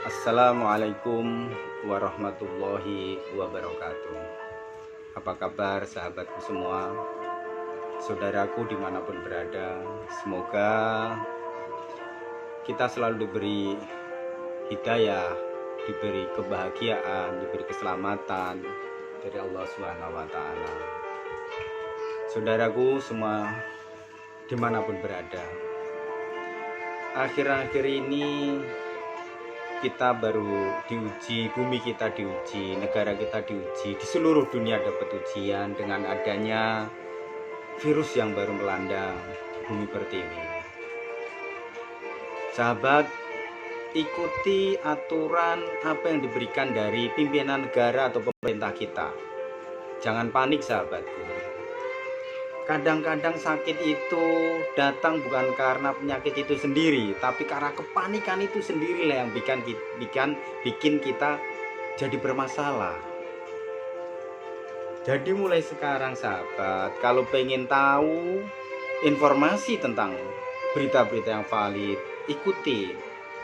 Assalamualaikum warahmatullahi wabarakatuh. Apa kabar sahabatku semua, saudaraku dimanapun berada. Semoga kita selalu diberi hidayah, diberi kebahagiaan, diberi keselamatan dari Allah Subhanahu wa Ta'ala. Saudaraku semua dimanapun berada, akhir-akhir ini kita baru diuji, bumi kita diuji, negara kita diuji, di seluruh dunia dapat ujian dengan adanya virus yang baru melanda bumi pertiwi. Sahabat, ikuti aturan apa yang diberikan dari pimpinan negara atau pemerintah kita. Jangan panik sahabatku. Kadang-kadang sakit itu datang bukan karena penyakit itu sendiri, tapi karena kepanikan itu sendirilah yang bikin kita jadi bermasalah. Jadi mulai sekarang sahabat, kalau pengen tahu informasi tentang berita-berita yang valid, ikuti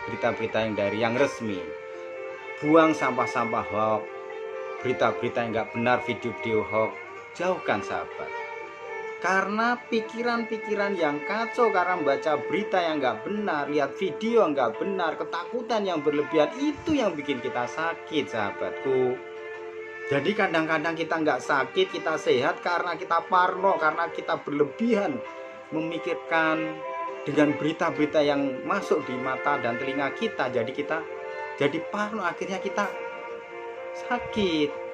berita-berita yang resmi. Buang sampah-sampah hoax, berita-berita yang nggak benar, video-video hoax, jauhkan sahabat. Karena pikiran-pikiran yang kacau karena membaca berita yang nggak benar, lihat video yang nggak benar, ketakutan yang berlebihan, itu yang bikin kita sakit sahabatku. Jadi kadang-kadang kita nggak sakit, kita sehat karena kita parno, karena kita berlebihan memikirkan dengan berita-berita yang masuk di mata dan telinga kita. Jadi kita jadi parno, akhirnya kita sakit.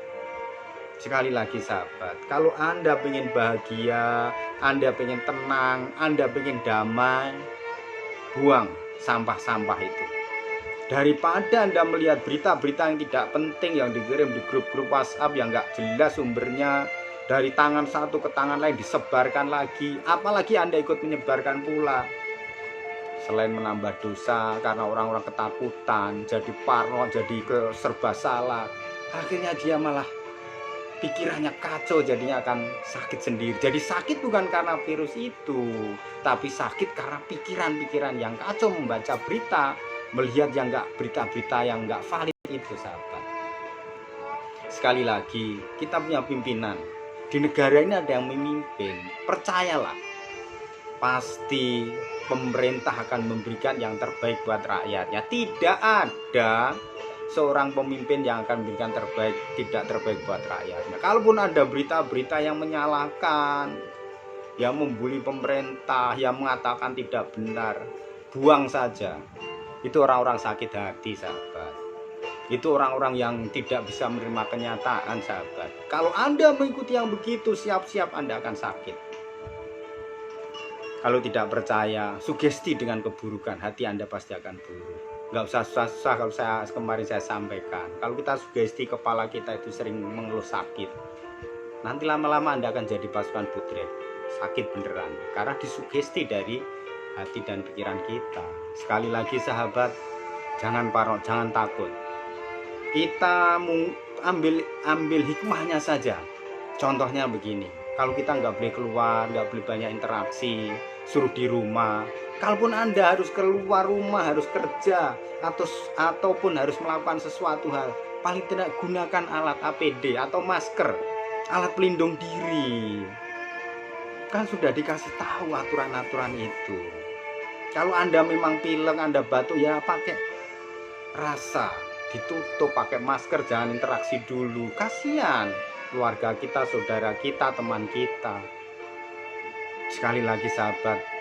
Sekali lagi sahabat, kalau Anda pengen bahagia, Anda pengen tenang, Anda pengen damai, buang sampah-sampah itu. Daripada Anda melihat berita-berita yang tidak penting yang dikirim di grup-grup WhatsApp yang nggak jelas sumbernya, dari tangan satu ke tangan lain disebarkan lagi, apalagi Anda ikut menyebarkan pula. Selain menambah dosa karena orang-orang ketakutan, jadi parno, jadi serba salah, akhirnya dia malah pikirannya kacau, jadinya akan sakit sendiri. Jadi sakit bukan karena virus itu, tapi sakit karena pikiran-pikiran yang kacau, membaca berita, melihat yang enggak, berita-berita yang enggak valid itu sahabat. Sekali lagi, kita punya pimpinan. Di negara ini ada yang memimpin. Percayalah, pasti pemerintah akan memberikan yang terbaik buat rakyatnya. Tidak ada seorang pemimpin yang akan memberikan tidak terbaik buat rakyatnya. Kalaupun ada berita-berita yang menyalahkan, yang membuli pemerintah, yang mengatakan tidak benar, buang saja. Itu orang-orang sakit hati sahabat. Itu orang-orang yang tidak bisa menerima kenyataan sahabat. Kalau Anda mengikuti yang begitu, siap-siap Anda akan sakit. Kalau tidak percaya, sugesti dengan keburukan, hati Anda pasti akan buruk. Nggak usah susah-susah. Kalau kemarin saya sampaikan, kalau kita sugesti kepala kita itu sering mengeluh sakit, nanti lama-lama Anda akan jadi pasukan putri, sakit beneran karena disugesti dari hati dan pikiran kita. Sekali lagi sahabat, jangan parno, jangan takut. Kita ambil hikmahnya saja. Contohnya begini, kalau kita nggak boleh keluar, nggak boleh banyak interaksi, suruh di rumah. Kalaupun Anda harus keluar rumah, harus kerja, ataupun harus melakukan sesuatu hal, paling tidak gunakan alat APD atau masker, alat pelindung diri. Kan sudah dikasih tahu aturan-aturan itu. Kalau Anda memang pilek, Anda batuk, ya pakai rasa, ditutup, pakai masker, jangan interaksi dulu. Kasihan keluarga kita, saudara kita, teman kita. Sekali lagi sahabat,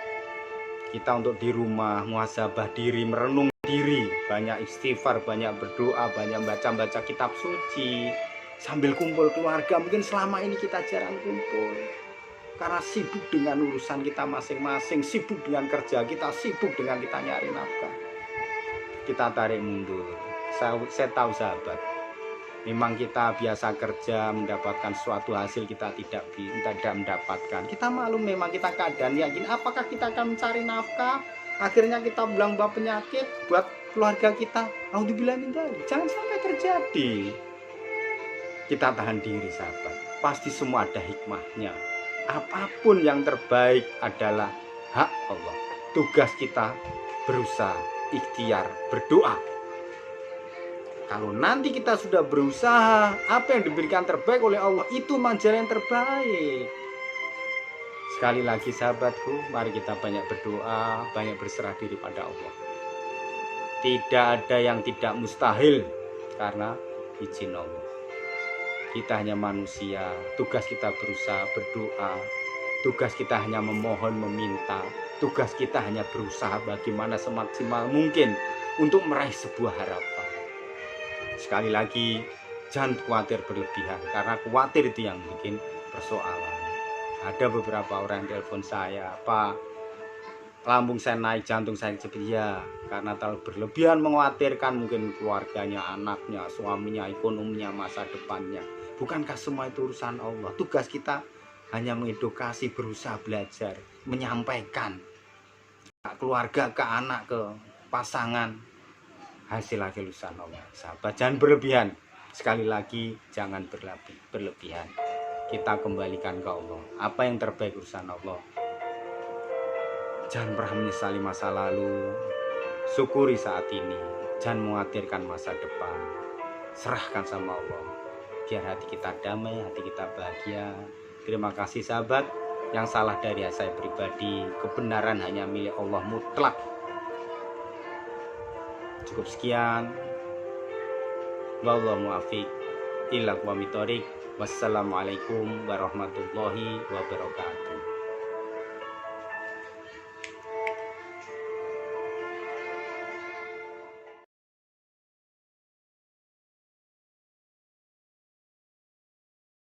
kita untuk di rumah muhasabah diri, merenung diri, banyak istighfar, banyak berdoa, banyak baca kitab suci, sambil kumpul keluarga. Mungkin selama ini kita jarang kumpul karena sibuk dengan urusan kita masing-masing, sibuk dengan kerja kita, sibuk dengan kita nyari nafkah. Kita tarik mundur. Saya tahu sahabat, memang kita biasa kerja, mendapatkan suatu hasil kita tidak mendapatkan. Kita maklum, memang kita keadaan yakin. Apakah kita akan mencari nafkah? Akhirnya kita bilang buat penyakit buat keluarga kita. Alhamdulillah, jangan sampai terjadi. Kita tahan diri sahabat. Pasti semua ada hikmahnya. Apapun yang terbaik adalah hak Allah. Tugas kita berusaha, ikhtiar, berdoa. Kalau nanti kita sudah berusaha, apa yang diberikan terbaik oleh Allah itu manjal yang terbaik. Sekali lagi sahabatku, mari kita banyak berdoa, banyak berserah diri pada Allah. Tidak ada yang tidak mustahil karena izin Allah. Kita hanya manusia, tugas kita berusaha berdoa, tugas kita hanya memohon, meminta, tugas kita hanya berusaha bagaimana semaksimal mungkin untuk meraih sebuah harapan. Sekali lagi, jangan khawatir berlebihan, karena khawatir itu yang bikin persoalan. Ada beberapa orang yang telepon saya, Pak, lambung saya naik, jantung saya cepet. Ya, karena terlalu berlebihan mengkhawatirkan mungkin keluarganya, anaknya, suaminya, ekonominya, masa depannya. Bukankah semua itu urusan Allah? Tugas kita hanya mengedukasi, berusaha belajar, menyampaikan ke keluarga, ke anak, ke pasangan. Hasil urusan Allah. Sahabat, jangan berlebihan. Sekali lagi, jangan berlebihan. Kita kembalikan ke Allah. Apa yang terbaik urusan Allah. Jangan pernah menyesali masa lalu. Syukuri saat ini. Jangan mengkhawatirkan masa depan. Serahkan sama Allah. Biar hati kita damai, hati kita bahagia. Terima kasih sahabat. Yang salah dari saya pribadi, kebenaran hanya milik Allah mutlak. Cukup sekian. Wallahu muwaffiq ila aqwamit thoriq. Wassalamualaikum warahmatullahi wabarakatuh.